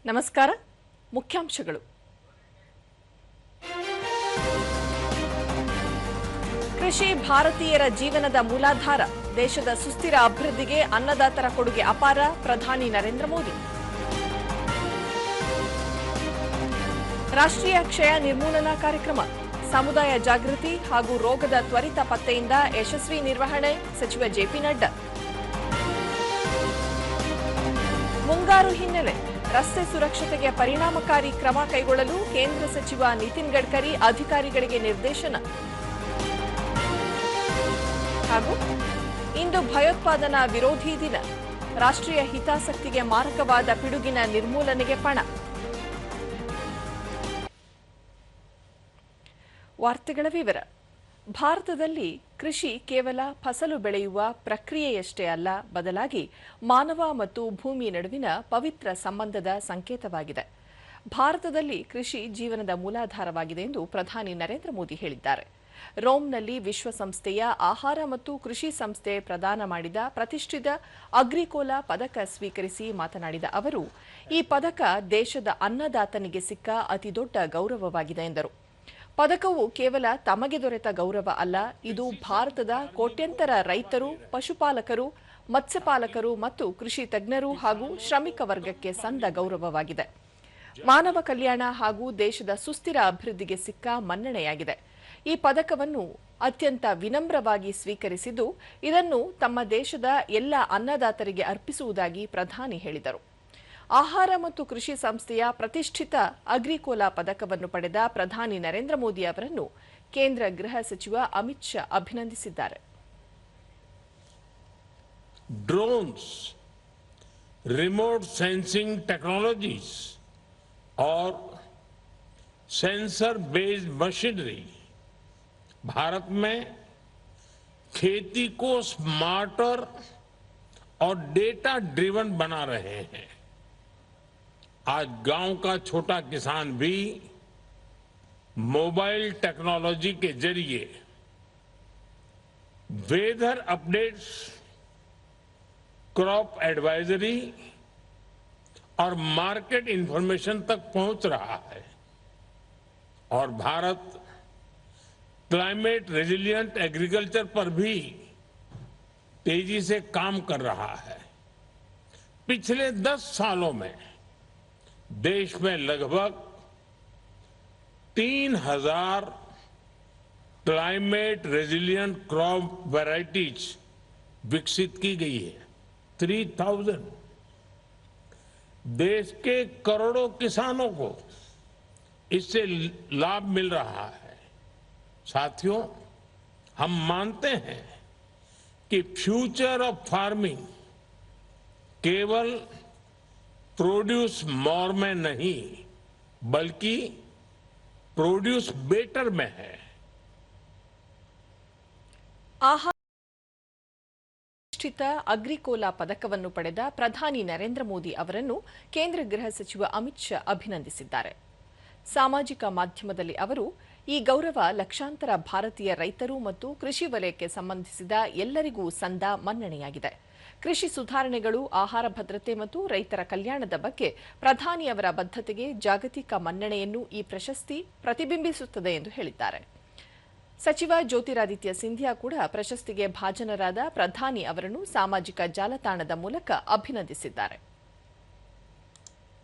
ನಮಸ್ಕಾರ. ಮುಖ್ಯಾಂಶಗಳು. ಕೃಷಿ ಭಾರತೀಯರ ಜೀವನದ ಮೂಲಾಧಾರ. ದೇಶದ ಸುಸ್ಥಿರ ಅಭಿವೃದ್ಧಿಗೆ ಅನ್ನದಾತರ ಕೊಡುಗೆ ಅಪಾರ. ಪ್ರಧಾನಿ ನರೇಂದ್ರ ಮೋದಿ. ರಾಷ್ಟ್ರೀಯ ಕ್ಷಯ ನಿರ್ಮೂಲನಾ ಕಾರ್ಯಕ್ರಮ. ಸಮುದಾಯ ಜಾಗೃತಿ ಹಾಗೂ ರೋಗದ ತ್ವರಿತ ಪತ್ತೆಯಿಂದ ಯಶಸ್ವಿ ನಿರ್ವಹಣೆ. ಸಚಿವ ಜೆಪಿ ನಡ್ಡಾ. ಮುಂಗಾರು ಹಿನ್ನೆಲೆ ರಸ್ತೆ ಸುರಕ್ಷತೆಗೆ ಪರಿಣಾಮಕಾರಿ ಕ್ರಮ ಕೈಗೊಳ್ಳಲು ಕೇಂದ್ರ ಸಚಿವ ನಿತಿನ್ ಗಡ್ಕರಿ ಅಧಿಕಾರಿಗಳಿಗೆ ನಿರ್ದೇಶನ. ಹಾಗೂ ಇಂದು ಭಯೋತ್ಪಾದನಾ ವಿರೋಧಿ ದಿನ. ರಾಷ್ಟ್ರೀಯ ಹಿತಾಸಕ್ತಿಗೆ ಮಾರಕವಾದ ಪಿಡುಗಿನ ನಿರ್ಮೂಲನೆಗೆ ಪಣ. ವಾರ್ತೆಗಳ ವಿವರ. ಭಾರತದಲ್ಲಿ ಕೃಷಿ ಕೇವಲ ಫಸಲು ಬೆಳೆಯುವ ಪ್ರಕ್ರಿಯೆಯಷ್ಟೇ ಅಲ್ಲ, ಬದಲಾಗಿ ಮಾನವ ಮತ್ತು ಭೂಮಿ ನಡುವಿನ ಪವಿತ್ರ ಸಂಬಂಧದ ಸಂಕೇತವಾಗಿದೆ. ಭಾರತದಲ್ಲಿ ಕೃಷಿ ಜೀವನದ ಮೂಲಾಧಾರವಾಗಿದೆ ಎಂದು ಪ್ರಧಾನಿ ನರೇಂದ್ರ ಮೋದಿ ಹೇಳಿದ್ದಾರೆ. ರೋಮ್ನಲ್ಲಿ ವಿಶ್ವಸಂಸ್ಥೆಯ ಆಹಾರ ಮತ್ತು ಕೃಷಿ ಸಂಸ್ಥೆ ಪ್ರದಾನ ಮಾಡಿದ ಪ್ರತಿಷ್ಠಿತ ಅಗ್ರಿಕೋಲಾ ಪದಕ ಸ್ವೀಕರಿಸಿ ಮಾತನಾಡಿದ ಅವರು, ಈ ಪದಕ ದೇಶದ ಅನ್ನದಾತನಿಗೆ ಸಿಕ್ಕ ಅತಿದೊಡ್ಡ ಗೌರವವಾಗಿದೆ ಎಂದರು. ಪದಕವು ಕೇವಲ ತಮಗೆ ದೊರೆತ ಗೌರವ ಅಲ್ಲ, ಇದು ಭಾರತದ ಕೋಟ್ಯಂತರ ರೈತರು, ಪಶುಪಾಲಕರು, ಮತ್ಸ್ಯಪಾಲಕರು ಮತ್ತು ಕೃಷಿ ತಜ್ಞರು ಹಾಗೂ ಶ್ರಮಿಕ ವರ್ಗಕ್ಕೆ ಸಂದ ಗೌರವವಾಗಿದೆ. ಮಾನವ ಕಲ್ಯಾಣ ಹಾಗೂ ದೇಶದ ಸುಸ್ಥಿರ ಅಭಿವೃದ್ಧಿಗೆ ಸಿಕ್ಕ ಮನ್ನಣೆಯಾಗಿದೆ. ಈ ಪದಕವನ್ನು ಅತ್ಯಂತ ವಿನಮ್ರವಾಗಿ ಸ್ವೀಕರಿಸಿದ್ದು, ಇದನ್ನು ತಮ್ಮ ದೇಶದ ಎಲ್ಲ ಅನ್ನದಾತರಿಗೆ ಅರ್ಪಿಸುವುದಾಗಿ ಪ್ರಧಾನಿ ಹೇಳಿದರು. ಆಹಾರ ಮತ್ತು ಕೃಷಿ ಸಂಸ್ಥೆಯ ಪ್ರತಿಷ್ಠಿತ ಅಗ್ರಿಕೋಲಾ ಪದಕವನ್ನು ಪಡೆದ ಪ್ರಧಾನಿ ನರೇಂದ್ರ ಮೋದಿ ಅವರನ್ನು ಕೇಂದ್ರ ಗೃಹ ಸಚಿವ ಅಮಿತ್ ಶಾ ಅಭಿನಂದಿಸಿದ್ದಾರೆ. ड्रोन्स, रिमोट सेंसिंग टेक्नोलॉजीज और सेंसर बेस्ड मशीनरी भारत में खेती को स्मार्टर और डेटा ड्रिवन बना रहे हैं. आज गांव का छोटा किसान भी मोबाइल टेक्नोलॉजी के जरिए वेदर अपडेट्स, क्रॉप एडवाइजरी और मार्केट इंफॉर्मेशन तक पहुंच रहा है. और भारत क्लाइमेट रेजिलिएंट एग्रीकल्चर पर भी तेजी से काम कर रहा है. पिछले 10 सालों में देश में लगभग 3000 क्लाइमेट रेजिलिएंट क्रॉप वैरायटीज विकसित की गई है. 3000. देश के करोड़ों किसानों को इससे लाभ मिल रहा है. साथियों, हम मानते हैं कि फ्यूचर ऑफ फार्मिंग केवल प्रोड्यूस मोर में नहीं, बल्कि प्रोड्यूस बेटर में है. ಪ್ರತಿಷ್ಠಿತ ಅಗ್ರಿಕೋಲಾ ಪದಕವನ್ನು ಪಡೆದ ಪ್ರಧಾನಿ ನರೇಂದ್ರ ಮೋದಿ ಅವರನ್ನು ಕೇಂದ್ರ ಗೃಹ ಸಚಿವ ಅಮಿತ್ ಶಾ ಅಭಿನಂದಿಸಿದ್ದಾರೆ. ಸಾಮಾಜಿಕ ಮಾಧ್ಯಮದಲ್ಲಿ ಅವರು, ಈ ಗೌರವ ಲಕ್ಷಾಂತರ ಭಾರತೀಯ ರೈತರು ಮತ್ತು ಕೃಷಿ ವಲಯಕ್ಕೆ ಸಂಬಂಧಿಸಿದ ಎಲ್ಲರಿಗೂ ಸಂದ ಮನ್ನಣೆಯಾಗಿದೆ. ಕೃಷಿ ಸುಧಾರಣೆಗಳು, ಆಹಾರ ಭದ್ರತೆ ಮತ್ತು ರೈತರ ಕಲ್ಯಾಣದ ಬಗ್ಗೆ ಪ್ರಧಾನಿ ಅವರ ಬದ್ಧತೆಗೆ ಜಾಗತಿಕ ಮನ್ನಣೆಯನ್ನು ಈ ಪ್ರಶಸ್ತಿ ಪ್ರತಿಬಿಂಬಿಸುತ್ತದೆ ಎಂದು ಹೇಳಿದ್ದಾರೆ. ಸಚಿವ ಜ್ಯೋತಿರಾದಿತ್ಯ ಸಿಂಧಿಯಾ ಕೂಡ ಪ್ರಶಸ್ತಿಗೆ ಭಾಜನರಾದ ಪ್ರಧಾನಿ ಅವರನ್ನು ಸಾಮಾಜಿಕ ಜಾಲತಾಣದ ಮೂಲಕ ಅಭಿನಂದಿಸಿದ್ದಾರೆ.